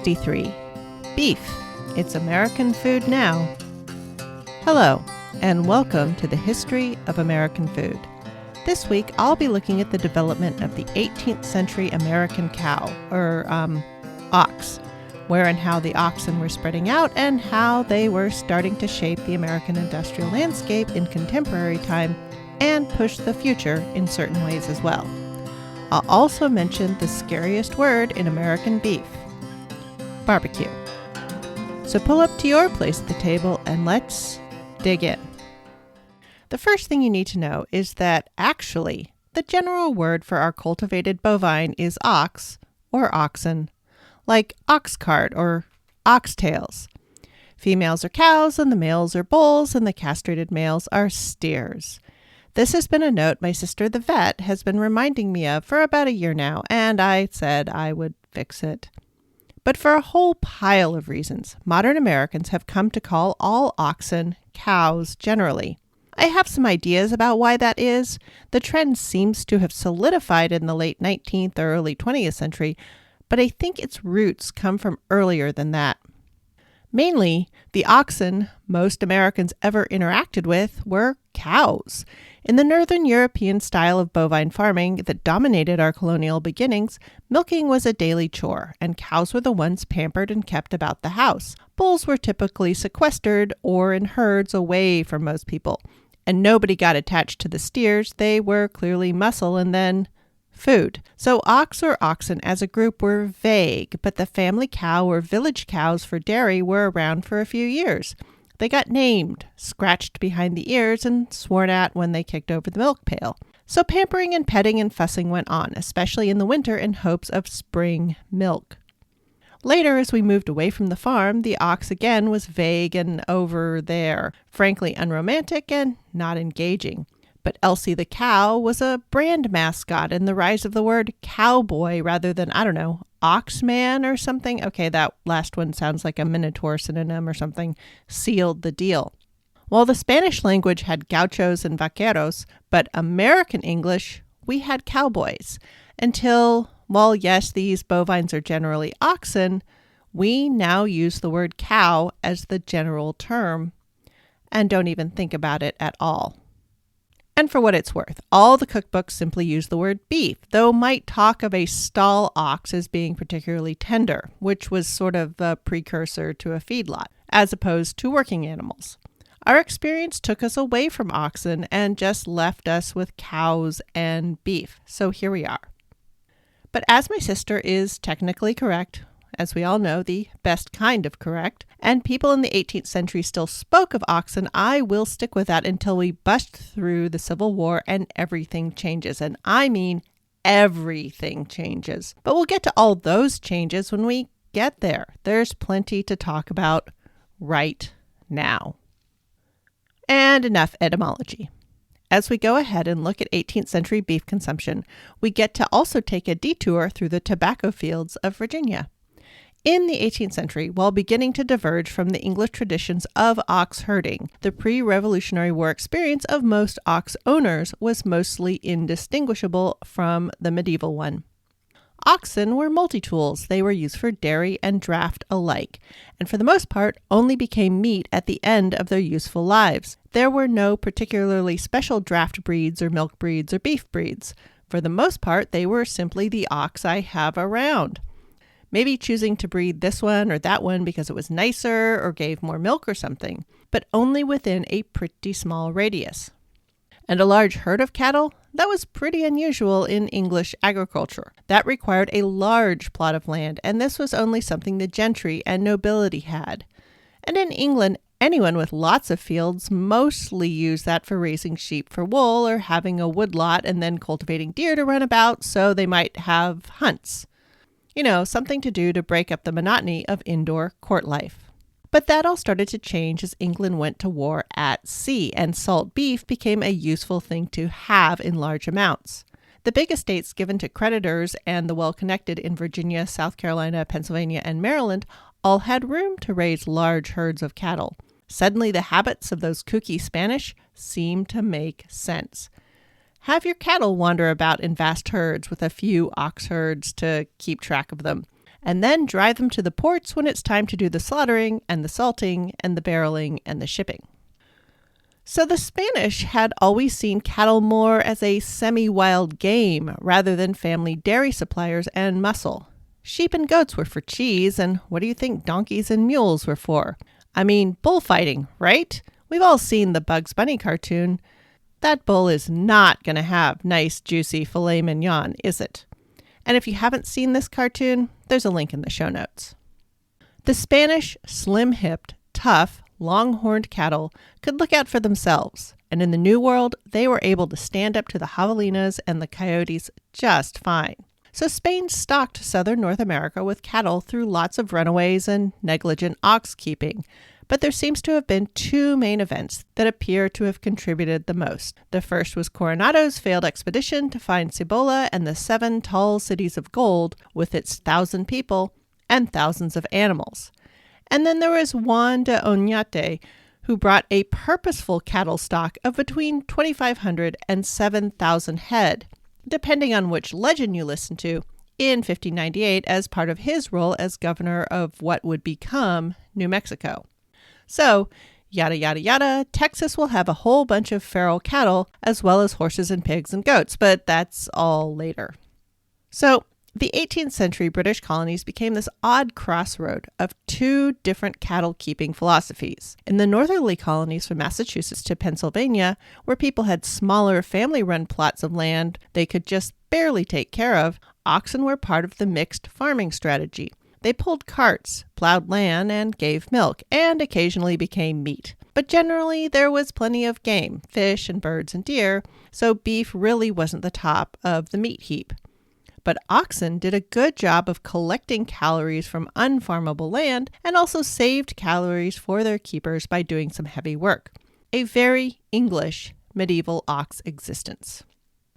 63. Beef. It's American food now. Hello, and welcome to the History of American Food. This week, I'll be looking at the development of the 18th century American cow, or ox, where and how the oxen were spreading out and how they were starting to shape the American industrial landscape in contemporary time and push the future in certain ways as well. I'll also mention the scariest word in American beef, barbecue. So pull up to your place at the table and let's dig in. The first thing you need to know is that actually the general word for our cultivated bovine is ox or oxen, like ox cart or oxtails. Females are cows and the males are bulls and the castrated males are steers. This has been a note my sister the vet has been reminding me of for about a year now, and I said I would fix it. But for a whole pile of reasons, modern Americans have come to call all oxen cows generally. I have some ideas about why that is. The trend seems to have solidified in the late 19th or early 20th century, but I think its roots come from earlier than that. Mainly, the oxen most Americans ever interacted with were cows. In the Northern European style of bovine farming that dominated our colonial beginnings, milking was a daily chore, and cows were the ones pampered and kept about the house. Bulls were typically sequestered or in herds away from most people, and nobody got attached to the steers. They were clearly muscle and then food. So ox or oxen as a group were vague, but the family cow or village cows for dairy were around for a few years. They got named, scratched behind the ears, and sworn at when they kicked over the milk pail. So pampering and petting and fussing went on, especially in the winter in hopes of spring milk. Later, as we moved away from the farm, the ox again was vague and over there, frankly unromantic and not engaging. But Elsie the cow was a brand mascot, and the rise of the word cowboy rather than, Oxman or something. Okay, that last one sounds like a Minotaur synonym or something, sealed the deal. While the Spanish language had gauchos and vaqueros, but American English, we had cowboys. Until, while yes, these bovines are generally oxen, we now use the word cow as the general term and don't even think about it at all. And for what it's worth, all the cookbooks simply use the word beef, though might talk of a stall ox as being particularly tender, which was sort of a precursor to a feedlot, as opposed to working animals. Our experience took us away from oxen and just left us with cows and beef, so here we are. But as my sister is technically correct, as we all know, the best kind of correct, and people in the 18th century still spoke of oxen, I will stick with that until we bust through the Civil War and everything changes. And I mean everything changes. But we'll get to all those changes when we get there. There's plenty to talk about right now. And enough etymology. As we go ahead and look at 18th century beef consumption, we get to also take a detour through the tobacco fields of Virginia. In the 18th century, while beginning to diverge from the English traditions of ox herding, the pre-Revolutionary War experience of most ox owners was mostly indistinguishable from the medieval one. Oxen were multi-tools. They were used for dairy and draft alike, and for the most part only became meat at the end of their useful lives. There were no particularly special draft breeds or milk breeds or beef breeds. For the most part, they were simply the ox I have around. Maybe choosing to breed this one or that one because it was nicer or gave more milk or something, but only within a pretty small radius. And a large herd of cattle? That was pretty unusual in English agriculture. That required a large plot of land, and this was only something the gentry and nobility had. And in England, anyone with lots of fields mostly used that for raising sheep for wool or having a woodlot and then cultivating deer to run about so they might have hunts. Something to do to break up the monotony of indoor court life. But that all started to change as England went to war at sea, and salt beef became a useful thing to have in large amounts. The big estates given to creditors and the well-connected in Virginia, South Carolina, Pennsylvania, and Maryland all had room to raise large herds of cattle. Suddenly, the habits of those kooky Spanish seemed to make sense. Have your cattle wander about in vast herds with a few ox herds to keep track of them. and then drive them to the ports when it's time to do the slaughtering and the salting and the barreling and the shipping. So the Spanish had always seen cattle more as a semi-wild game rather than family dairy suppliers and muscle. Sheep and goats were for cheese, and what do you think donkeys and mules were for? I mean, bullfighting, right? We've all seen the Bugs Bunny cartoon. That bull is not going to have nice, juicy filet mignon, is it? And if you haven't seen this cartoon, there's a link in the show notes. The Spanish, slim-hipped, tough, long-horned cattle could look out for themselves, and in the New World, they were able to stand up to the javelinas and the coyotes just fine. So Spain stocked southern North America with cattle through lots of runaways and negligent ox keeping, but there seems to have been two main events that appear to have contributed the most. The first was Coronado's failed expedition to find Cibola and the 7 tall cities of gold with its 1,000 people and thousands of animals. And then there was Juan de Oñate, who brought a purposeful cattle stock of between 2,500 and 7,000 head, depending on which legend you listen to, in 1598 as part of his role as governor of what would become New Mexico. So, yada yada yada, Texas will have a whole bunch of feral cattle as well as horses and pigs and goats, but that's all later. So, the 18th century British colonies became this odd crossroad of two different cattle-keeping philosophies. In the northerly colonies from Massachusetts to Pennsylvania, where people had smaller family-run plots of land they could just barely take care of, oxen were part of the mixed farming strategy. They pulled carts, plowed land, and gave milk, and occasionally became meat. But generally, there was plenty of game, fish and birds and deer, so beef really wasn't the top of the meat heap. But oxen did a good job of collecting calories from unfarmable land and also saved calories for their keepers by doing some heavy work. A very English medieval ox existence.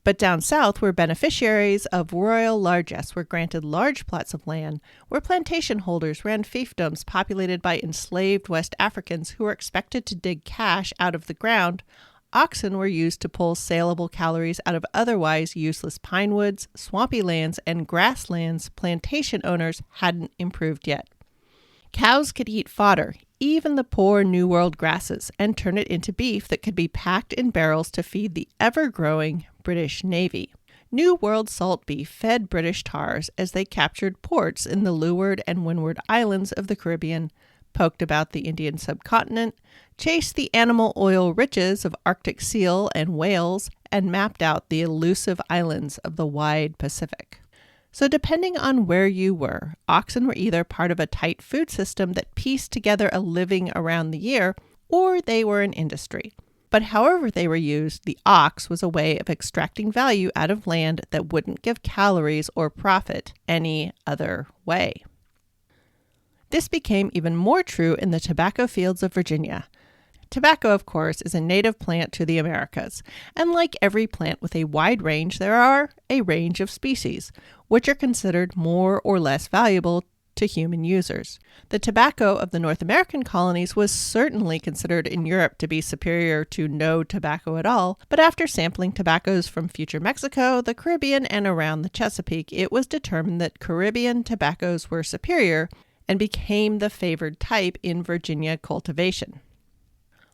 But down south, where beneficiaries of royal largesse were granted large plots of land, where plantation holders ran fiefdoms populated by enslaved West Africans who were expected to dig cash out of the ground, oxen were used to pull saleable calories out of otherwise useless pine woods, swampy lands, and grasslands plantation owners hadn't improved yet. Cows could eat fodder, even the poor New World grasses, and turn it into beef that could be packed in barrels to feed the ever-growing British Navy. New World salt beef fed British tars as they captured ports in the Leeward and Windward Islands of the Caribbean, poked about the Indian subcontinent, chased the animal oil riches of Arctic seal and whales, and mapped out the elusive islands of the wide Pacific. So depending on where you were, oxen were either part of a tight food system that pieced together a living around the year, or they were an industry. But however they were used, the ox was a way of extracting value out of land that wouldn't give calories or profit any other way. This became even more true in the tobacco fields of Virginia. Tobacco, of course, is a native plant to the Americas, and like every plant with a wide range, there are a range of species, which are considered more or less valuable to human users. The tobacco of the North American colonies was certainly considered in Europe to be superior to no tobacco at all, but after sampling tobaccos from future Mexico, the Caribbean, and around the Chesapeake, it was determined that Caribbean tobaccos were superior and became the favored type in Virginia cultivation.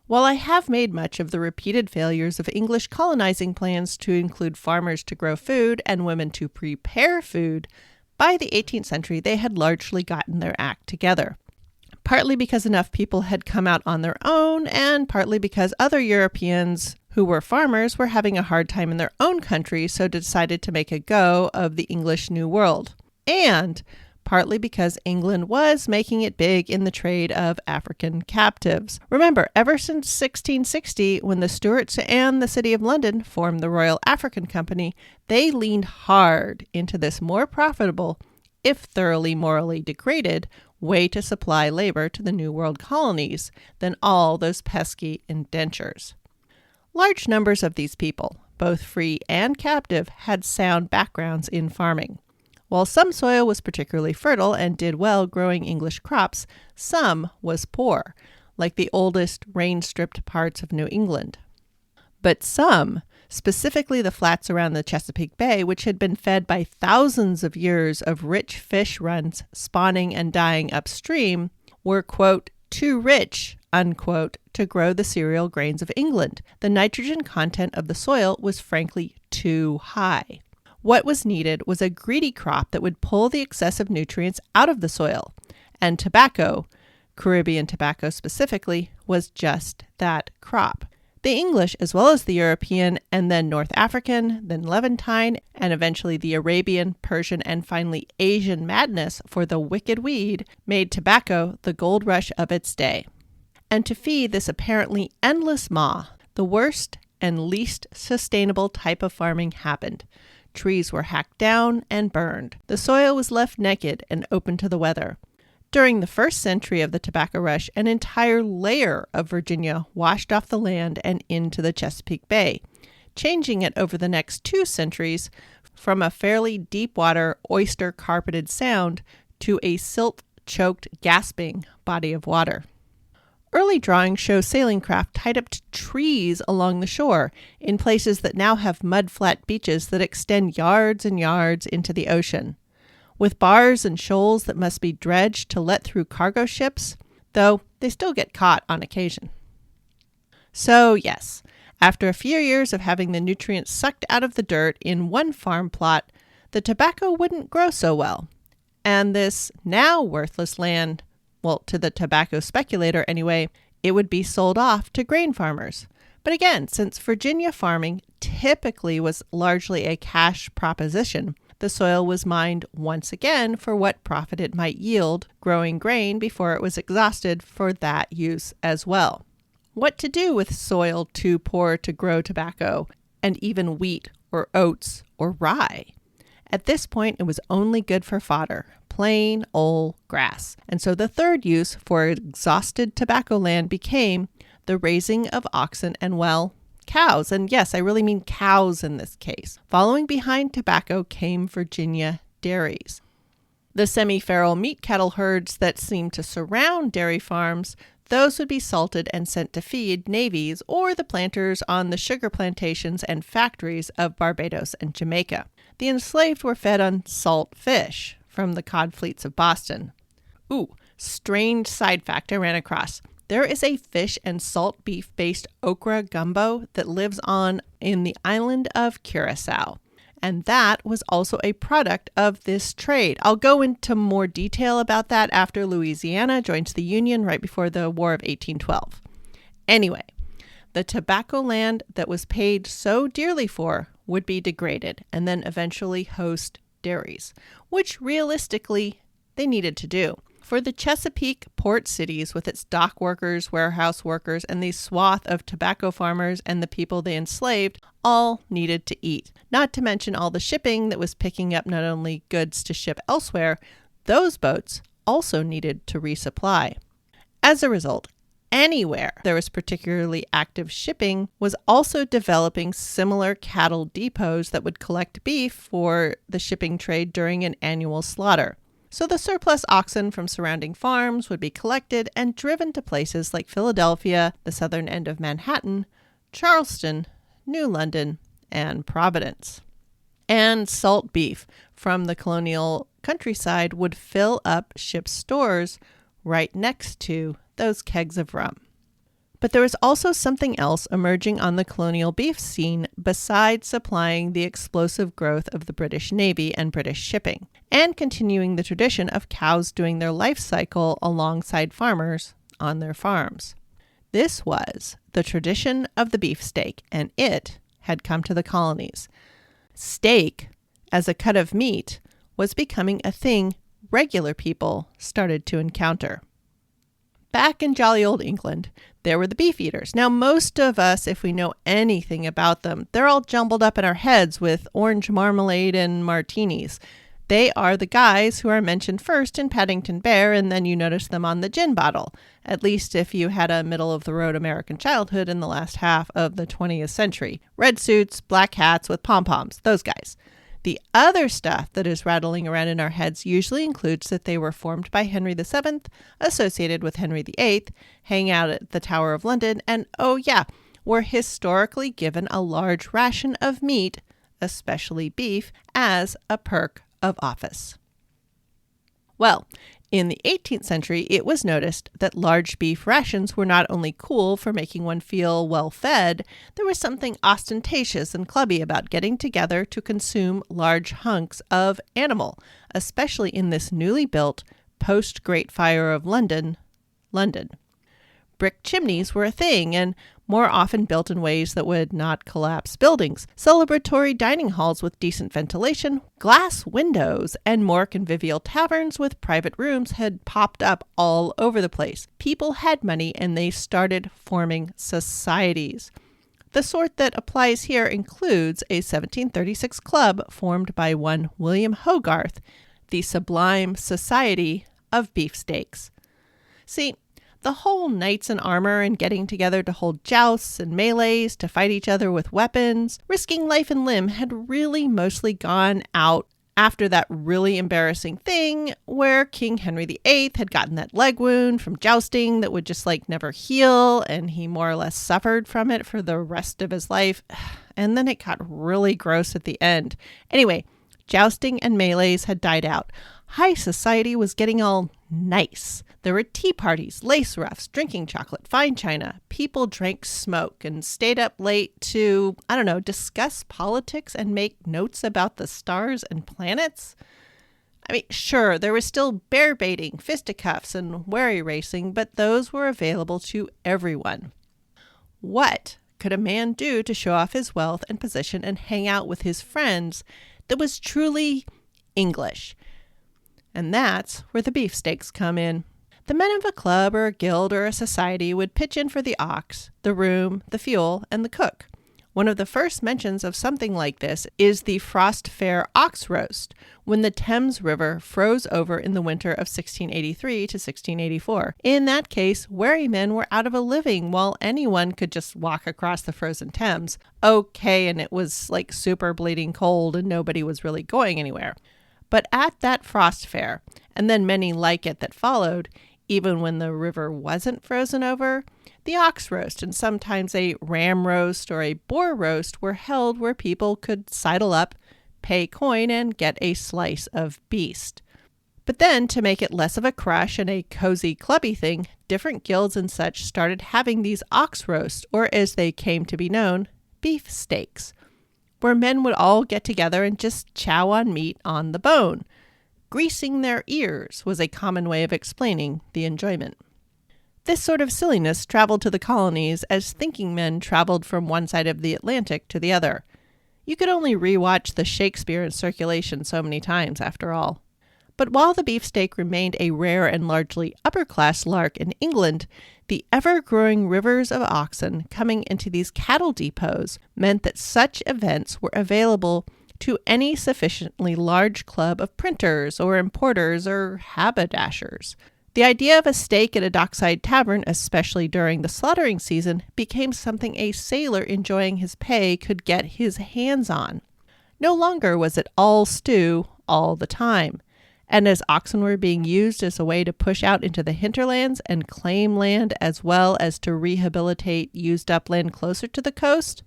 While I have made much of the repeated failures of English colonizing plans to include farmers to grow food and women to prepare food, by the 18th century they had largely gotten their act together. Partly because enough people had come out on their own, and partly because other Europeans who were farmers were having a hard time in their own country, so decided to make a go of the English New World. And partly because England was making it big in the trade of African captives. Remember, ever since 1660, when the Stuarts and the City of London formed the Royal African Company, they leaned hard into this more profitable, if thoroughly morally degraded, way to supply labor to the New World colonies than all those pesky indentures. Large numbers of these people, both free and captive, had sound backgrounds in farming. While some soil was particularly fertile and did well growing English crops, some was poor, like the oldest rain-stripped parts of New England. But some specifically the flats around the Chesapeake Bay, which had been fed by thousands of years of rich fish runs spawning and dying upstream, were, quote, too rich, unquote, to grow the cereal grains of England. The nitrogen content of the soil was frankly too high. What was needed was a greedy crop that would pull the excessive nutrients out of the soil. And tobacco, Caribbean tobacco specifically, was just that crop. The English, as well as the European, and then North African, then Levantine, and eventually the Arabian, Persian, and finally Asian madness for the wicked weed, made tobacco the gold rush of its day. And to feed this apparently endless maw, the worst and least sustainable type of farming happened. Trees were hacked down and burned. The soil was left naked and open to the weather. During the first century of the tobacco rush, an entire layer of Virginia washed off the land and into the Chesapeake Bay, changing it over the next 2 centuries from a fairly deep-water, oyster-carpeted sound to a silt-choked, gasping body of water. Early drawings show sailing craft tied up to trees along the shore in places that now have mud-flat beaches that extend yards and yards into the ocean, with bars and shoals that must be dredged to let through cargo ships, though they still get caught on occasion. So yes, after a few years of having the nutrients sucked out of the dirt in one farm plot, the tobacco wouldn't grow so well. And this now worthless land, well, to the tobacco speculator anyway, it would be sold off to grain farmers. But again, since Virginia farming typically was largely a cash proposition, the soil was mined once again for what profit it might yield, growing grain before it was exhausted for that use as well. What to do with soil too poor to grow tobacco, and even wheat or oats or rye? At this point, it was only good for fodder, plain old grass. And so the third use for exhausted tobacco land became the raising of oxen and, well, cows. And yes, I really mean cows in this case. Following behind tobacco came Virginia dairies. The semi-feral meat cattle herds that seemed to surround dairy farms, those would be salted and sent to feed navies or the planters on the sugar plantations and factories of Barbados and Jamaica. The enslaved were fed on salt fish from the cod fleets of Boston. Ooh, strange side fact I ran across. There is a fish and salt beef-based okra gumbo that lives on in the island of Curacao. And that was also a product of this trade. I'll go into more detail about that after Louisiana joins the Union right before the War of 1812. Anyway, the tobacco land that was paid so dearly for would be degraded and then eventually host dairies, which realistically they needed to do. For the Chesapeake port cities with its dock workers, warehouse workers, and the swath of tobacco farmers and the people they enslaved all needed to eat. Not to mention all the shipping that was picking up not only goods to ship elsewhere, those boats also needed to resupply. As a result, anywhere there was particularly active shipping was also developing similar cattle depots that would collect beef for the shipping trade during an annual slaughter. So the surplus oxen from surrounding farms would be collected and driven to places like Philadelphia, the southern end of Manhattan, Charleston, New London, and Providence. And salt beef from the colonial countryside would fill up ships' stores right next to those kegs of rum. But there was also something else emerging on the colonial beef scene besides supplying the explosive growth of the British Navy and British shipping, and continuing the tradition of cows doing their life cycle alongside farmers on their farms. This was the tradition of the beefsteak, and it had come to the colonies. Steak, as a cut of meat, was becoming a thing regular people started to encounter. Back in jolly old England, there were the Beefeaters. Now, most of us, if we know anything about them, they're all jumbled up in our heads with orange marmalade and martinis. They are the guys who are mentioned first in Paddington Bear, and then you notice them on the gin bottle, at least if you had a middle-of-the-road American childhood in the last half of the 20th century. Red suits, black hats with pom-poms, those guys. The other stuff that is rattling around in our heads usually includes that they were formed by Henry VII, associated with Henry VIII, hang out at the Tower of London, and oh yeah, were historically given a large ration of meat, especially beef, as a perk of office. Well, in the 18th century, it was noticed that large beef rations were not only cool for making one feel well fed, there was something ostentatious and clubby about getting together to consume large hunks of animal, especially in this newly built, post-Great Fire of London. Brick chimneys were a thing, and more often built in ways that would not collapse buildings. Celebratory dining halls with decent ventilation, glass windows, and more convivial taverns with private rooms had popped up all over the place. People had money and they started forming societies. The sort that applies here includes a 1736 club formed by one William Hogarth, the Sublime Society of Beefsteaks. See, the whole knights in armor and getting together to hold jousts and melees, to fight each other with weapons, risking life and limb had really mostly gone out after that really embarrassing thing where King Henry VIII had gotten that leg wound from jousting that would just never heal, and he more or less suffered from it for the rest of his life. And then it got really gross at the end. Anyway, jousting and melees had died out. High society was getting all nice. There were tea parties, lace ruffs, drinking chocolate, fine china. People drank smoke and stayed up late to, discuss politics and make notes about the stars and planets. I mean, sure, there was still bear baiting, fisticuffs, and wherry racing, but those were available to everyone. What could a man do to show off his wealth and position and hang out with his friends that was truly English? And that's where the beefsteaks come in. The men of a club or a guild or a society would pitch in for the ox, the room, the fuel, and the cook. One of the first mentions of something like this is the Frost Fair ox roast, when the Thames River froze over in the winter of 1683 to 1684. In that case, wherry men were out of a living while anyone could just walk across the frozen Thames. Okay, and it was super bleeding cold and nobody was really going anywhere. But at that Frost Fair, and then many like it that followed, even when the river wasn't frozen over, the ox roast and sometimes a ram roast or a boar roast were held where people could sidle up, pay coin, and get a slice of beast. But then, to make it less of a crush and a cozy clubby thing, different guilds and such started having these ox roasts, or as they came to be known, beefsteaks, where men would all get together and just chow on meat on the bone. Greasing their ears was a common way of explaining the enjoyment. This sort of silliness traveled to the colonies as thinking men traveled from one side of the Atlantic to the other. You could only rewatch the Shakespeare in circulation so many times, after all. But while the beefsteak remained a rare and largely upper-class lark in England, the ever-growing rivers of oxen coming into these cattle depots meant that such events were available to any sufficiently large club of printers or importers or haberdashers. The idea of a steak at a dockside tavern, especially during the slaughtering season, became something a sailor enjoying his pay could get his hands on. No longer was it all stew all the time. And as oxen were being used as a way to push out into the hinterlands and claim land as well as to rehabilitate used-up land closer to the coast,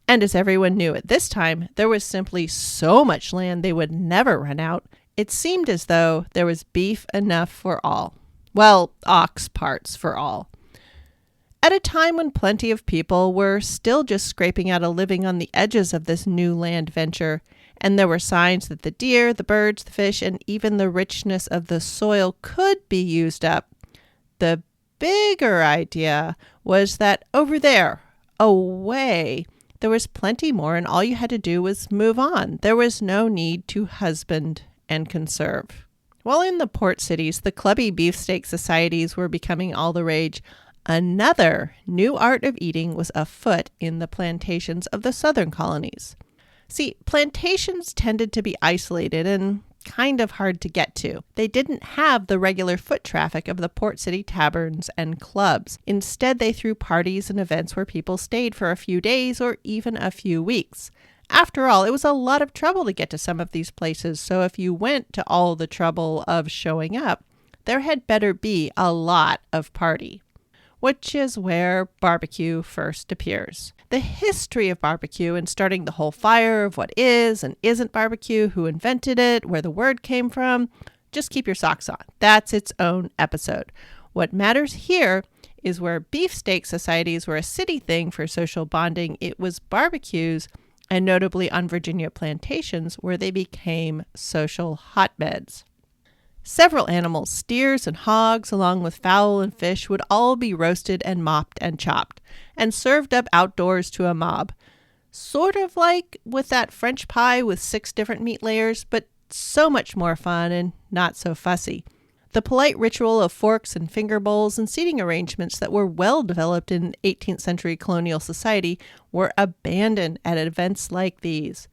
and as everyone knew at this time, there was simply so much land they would never run out, it seemed as though there was beef enough for all. Well, ox parts for all. At a time when plenty of people were still just scraping out a living on the edges of this new land venture, and there were signs that the deer, the birds, the fish, and even the richness of the soil could be used up, the bigger idea was that over there, away, there was plenty more, and all you had to do was move on. There was no need to husband and conserve. While in the port cities, the clubby beefsteak societies were becoming all the rage. Another new art of eating was afoot in the plantations of the southern colonies. See, plantations tended to be isolated and kind of hard to get to. They didn't have the regular foot traffic of the port city taverns and clubs. Instead, they threw parties and events where people stayed for a few days or even a few weeks. After all, it was a lot of trouble to get to some of these places, so if you went to all the trouble of showing up, there had better be a lot of party. which is where barbecue first appears. The history of barbecue and starting the whole fire of what is and isn't barbecue, who invented it, where the word came from, just keep your socks on. That's its own episode. What matters here is where beefsteak societies were a city thing for social bonding, it was barbecues, and notably on Virginia plantations, where they became social hotbeds. Several animals, steers and hogs, along with fowl and fish, would all be roasted and mopped and chopped, and served up outdoors to a mob. Sort of like with that French pie with 6 different meat layers, but so much more fun and not so fussy. The polite ritual of forks and finger bowls and seating arrangements that were well developed in 18th century colonial society were abandoned at events like these.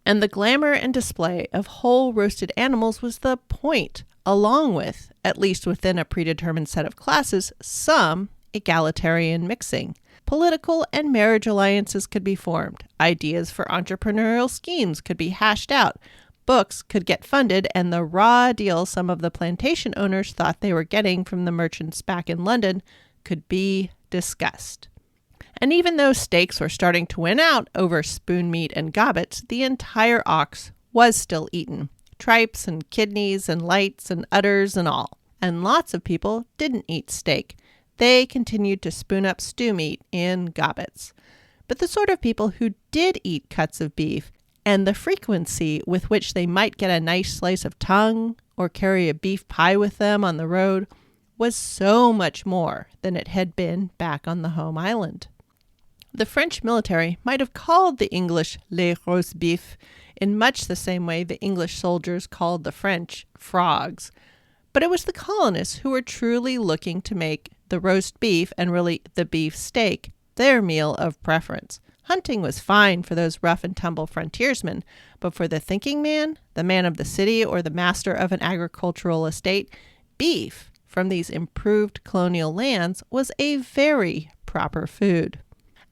And the glamour and display of whole roasted animals was the point, along with, at least within a predetermined set of classes, some egalitarian mixing. Political and marriage alliances could be formed. Ideas for entrepreneurial schemes could be hashed out. Books could get funded, and the raw deal some of the plantation owners thought they were getting from the merchants back in London could be discussed. And even though steaks were starting to win out over spoon meat and gobbets, the entire ox was still eaten. Tripes and kidneys and lights and udders and all. And lots of people didn't eat steak. They continued to spoon up stew meat in gobbets. But the sort of people who did eat cuts of beef and the frequency with which they might get a nice slice of tongue or carry a beef pie with them on the road was so much more than it had been back on the home island. The French military might have called the English les roast beef in much the same way the English soldiers called the French frogs. But it was the colonists who were truly looking to make the roast beef, and really the beef steak, their meal of preference. Hunting was fine for those rough and tumble frontiersmen, but for the thinking man, the man of the city, or the master of an agricultural estate, beef from these improved colonial lands was a very proper food.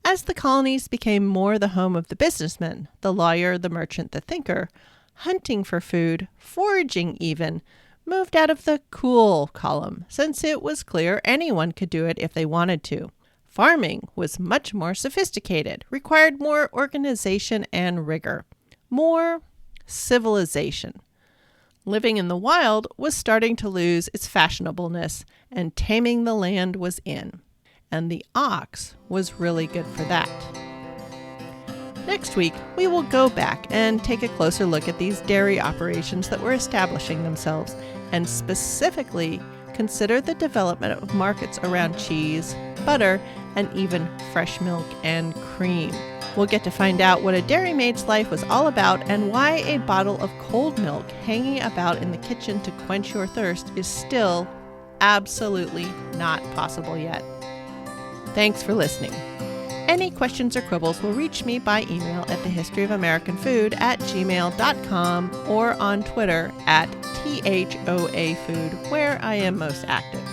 As the colonies became more the home of the businessman, the lawyer, the merchant, the thinker, hunting for food, foraging even, moved out of the cool column, since it was clear anyone could do it if they wanted to. Farming was much more sophisticated, required more organization and rigor, more civilization. Living in the wild was starting to lose its fashionableness, and taming the land was in. And the ox was really good for that. Next week, we will go back and take a closer look at these dairy operations that were establishing themselves, and specifically consider the development of markets around cheese, butter, and even fresh milk and cream. We'll get to find out what a dairymaid's life was all about and why a bottle of cold milk hanging about in the kitchen to quench your thirst is still absolutely not possible yet. Thanks for listening. Any questions or quibbles will reach me by email at thehistoryofamericanfood@gmail.com or on Twitter @THOAFood, where I am most active.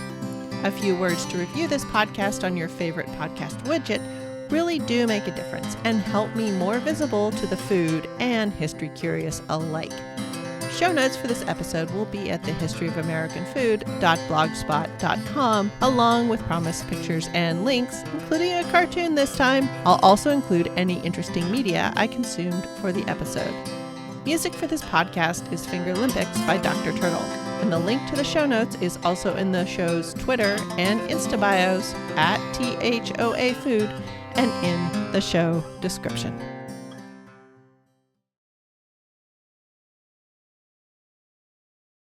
A few words to review this podcast on your favorite podcast widget really do make a difference and help me more visible to the food and history curious alike. Show notes for this episode will be at thehistoryofamericanfood.blogspot.com, along with promised pictures and links, including a cartoon this time. I'll also include any interesting media I consumed for the episode. Music for this podcast is Fingerlympics by Dr. Turtle, and the link to the show notes is also in the show's Twitter and Insta bios @THOAFood and in the show description.